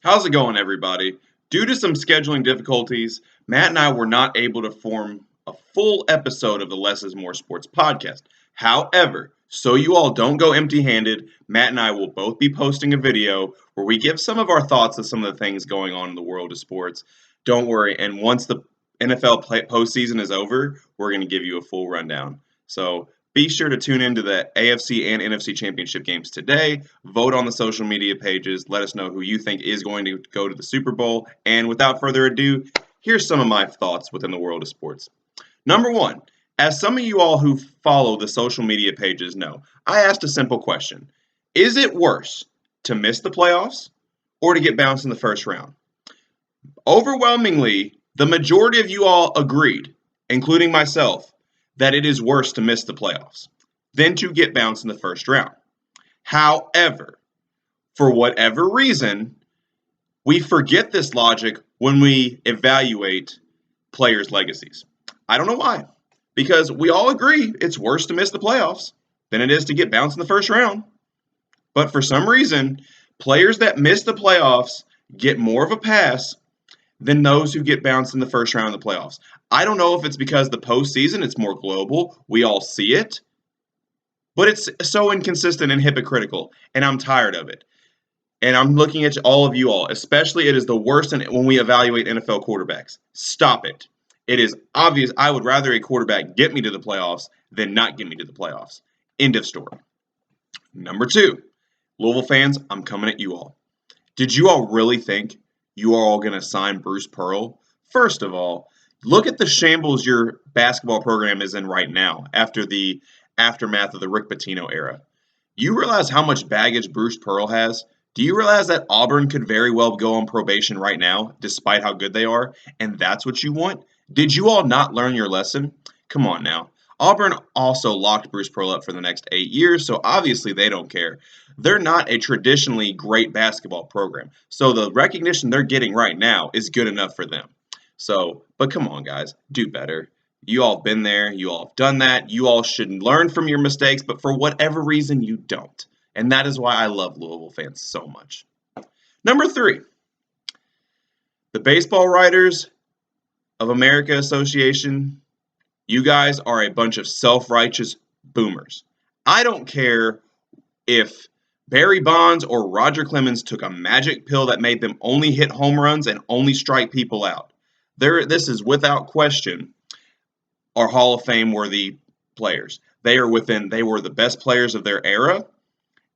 How's it going, everybody? Due to some scheduling difficulties, Matt and I were not able to form a full episode of the Less is More Sports podcast. However, so you all don't go empty handed, Matt and I will both be posting a video where we give some of our thoughts of some of the things going on in the world of sports. Don't worry, and once the postseason is over, we're going to give you a full rundown. So be sure to tune into the AFC and NFC championship games today. Vote on the social media pages. Let us know who you think is going to go to the Super Bowl. And without further ado, here's some of my thoughts within the world of sports. Number one, as some of you all who follow the social media pages know, I asked a simple question. Is it worse to miss the playoffs or to get bounced in the first round? Overwhelmingly, the majority of you all agreed, including myself, that it is worse to miss the playoffs than to get bounced in the first round. However, for whatever reason, we forget this logic when we evaluate players' legacies. I don't know why. Because we all agree it's worse to miss the playoffs than it is to get bounced in the first round. But for some reason, players that miss the playoffs get more of a pass than those who get bounced in the first round of the playoffs. I don't know if it's because the postseason, it's more global. We all see it. But it's so inconsistent and hypocritical, and I'm tired of it. And I'm looking at all of you all, especially it is the worst when we evaluate NFL quarterbacks. Stop it. It is obvious I would rather a quarterback get me to the playoffs than not get me to the playoffs. End of story. Number two, Louisville fans, I'm coming at you all. Did you all really think you are all going to sign Bruce Pearl? First of all, look at the shambles your basketball program is in right now after the aftermath of the Rick Pitino era. You realize how much baggage Bruce Pearl has? Do you realize that Auburn could very well go on probation right now, despite how good they are? And that's what you want? Did you all not learn your lesson? Come on now. Auburn also locked Bruce Pearl up for the next 8 years, so obviously they don't care. They're not a traditionally great basketball program, so the recognition they're getting right now is good enough for them. So, but come on, guys, do better. You all have been there. You all have done that. You all should learn from your mistakes, but for whatever reason, you don't. And that is why I love Louisville fans so much. Number three, the Baseball Writers of America Association, you guys are a bunch of self-righteous boomers. I don't care if Barry Bonds or Roger Clemens took a magic pill that made them only hit home runs and only strike people out. This is without question are Hall of Fame worthy players. They were the best players of their era,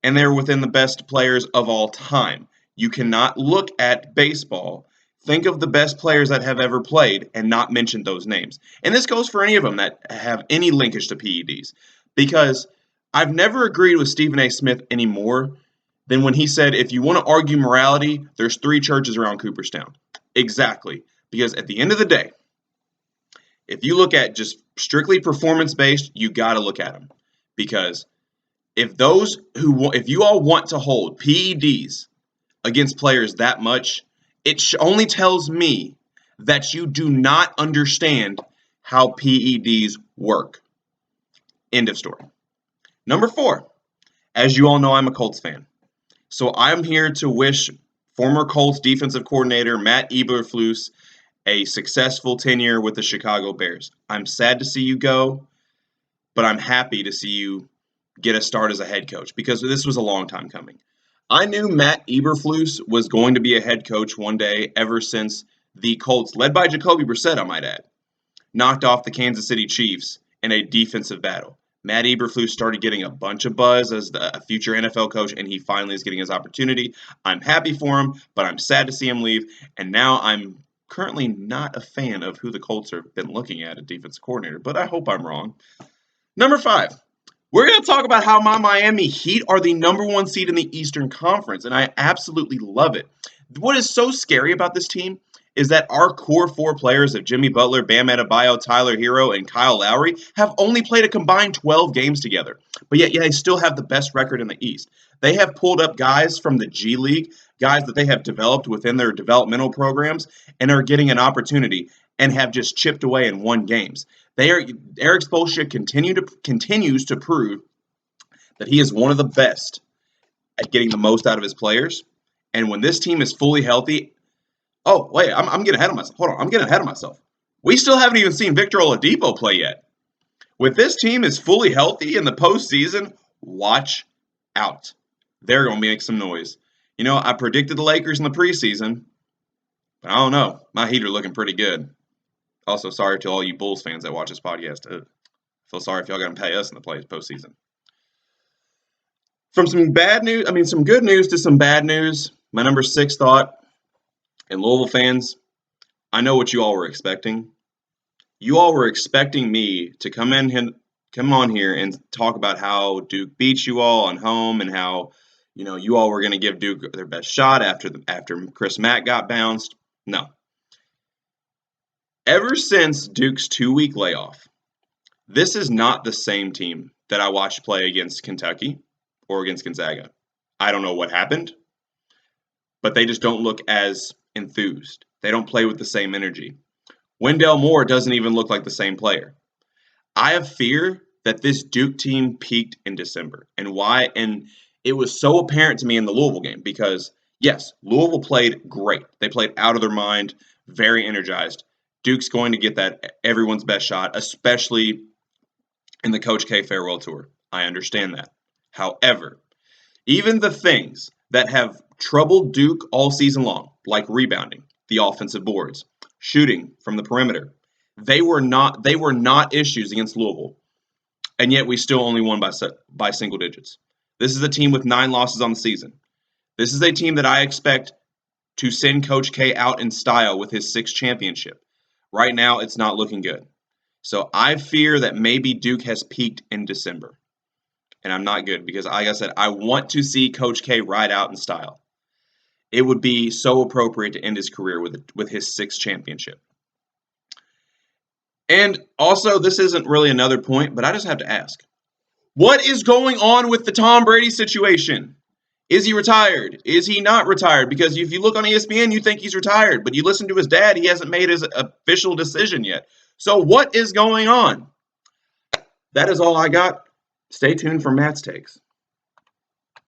and they're within the best players of all time. You cannot look at baseball, think of the best players that have ever played, and not mention those names. And this goes for any of them that have any linkage to PEDs. Because I've never agreed with Stephen A. Smith any more than when he said, if you want to argue morality, there's 3 churches around Cooperstown. Exactly. Because at the end of the day, if you look at just strictly performance-based, you got to look at them. Because if you all want to hold PEDs against players that much, it only tells me that you do not understand how PEDs work. End of story. Number 4, as you all know, I'm a Colts fan. So I'm here to wish former Colts defensive coordinator Matt Eberflus a successful tenure with the Chicago Bears. I'm sad to see you go, but I'm happy to see you get a start as a head coach because this was a long time coming. I knew Matt Eberflus was going to be a head coach one day ever since the Colts, led by Jacoby Brissett, I might add, knocked off the Kansas City Chiefs in a defensive battle. Matt Eberflus started getting a bunch of buzz as a future NFL coach, and he finally is getting his opportunity. I'm happy for him, but I'm sad to see him leave, and now I'm currently not a fan of who the Colts have been looking at defensive coordinator, but I hope I'm wrong. Number 5. We're going to talk about how my Miami Heat are the number 1 seed in the Eastern Conference, and I absolutely love it. What is so scary about this team is that our core 4 players of Jimmy Butler, Bam Adebayo, Tyler Hero, and Kyle Lowry have only played a combined 12 games together, but yet they still have the best record in the East. They have pulled up guys from the G League, guys that they have developed within their developmental programs, and are getting an opportunity and have just chipped away and won games. Eric Spoelstra continues to prove that he is one of the best at getting the most out of his players, And when this team is fully healthy, oh, wait, I'm getting ahead of myself. Hold on, I'm getting ahead of myself. We still haven't even seen Victor Oladipo play yet. With this team is fully healthy in the postseason, watch out. They're going to make some noise. You know, I predicted the Lakers in the preseason, but I don't know. My Heat are looking pretty good. Also, sorry to all you Bulls fans that watch this podcast. I feel sorry if y'all got to pay us in the postseason. From some some good news to some bad news, my number 6 thought, and Louisville fans, I know what you all were expecting. You all were expecting me to come on here and talk about how Duke beat you all on home and how, you all were going to give Duke their best shot after Chris Mack got bounced. No. Ever since Duke's 2-week layoff, this is not the same team that I watched play against Kentucky or against Gonzaga. I don't know what happened, but they just don't look as enthused. They don't play with the same energy. Wendell Moore doesn't even look like the same player. I have fear that this Duke team peaked in December. And why? And it was so apparent to me in the Louisville game because, yes, Louisville played great. They played out of their mind, very energized. Duke's going to get that everyone's best shot, especially in the Coach K farewell tour. I understand that. However, even the things that have troubled Duke all season long, like rebounding, the offensive boards, shooting from the perimeter, they were not issues against Louisville, and yet we still only won by single digits. This is a team with 9 losses on the season. This is a team that I expect to send Coach K out in style with his 6th championship. Right now, it's not looking good. So I fear that maybe Duke has peaked in December. And I'm not good because, like I said, I want to see Coach K ride out in style. It would be so appropriate to end his career with his 6th championship. And also, this isn't really another point, but I just have to ask. What is going on with the Tom Brady situation? Is he retired? Is he not retired? Because if you look on ESPN, you think he's retired. But you listen to his dad, he hasn't made his official decision yet. So what is going on? That is all I got. Stay tuned for Matt's takes.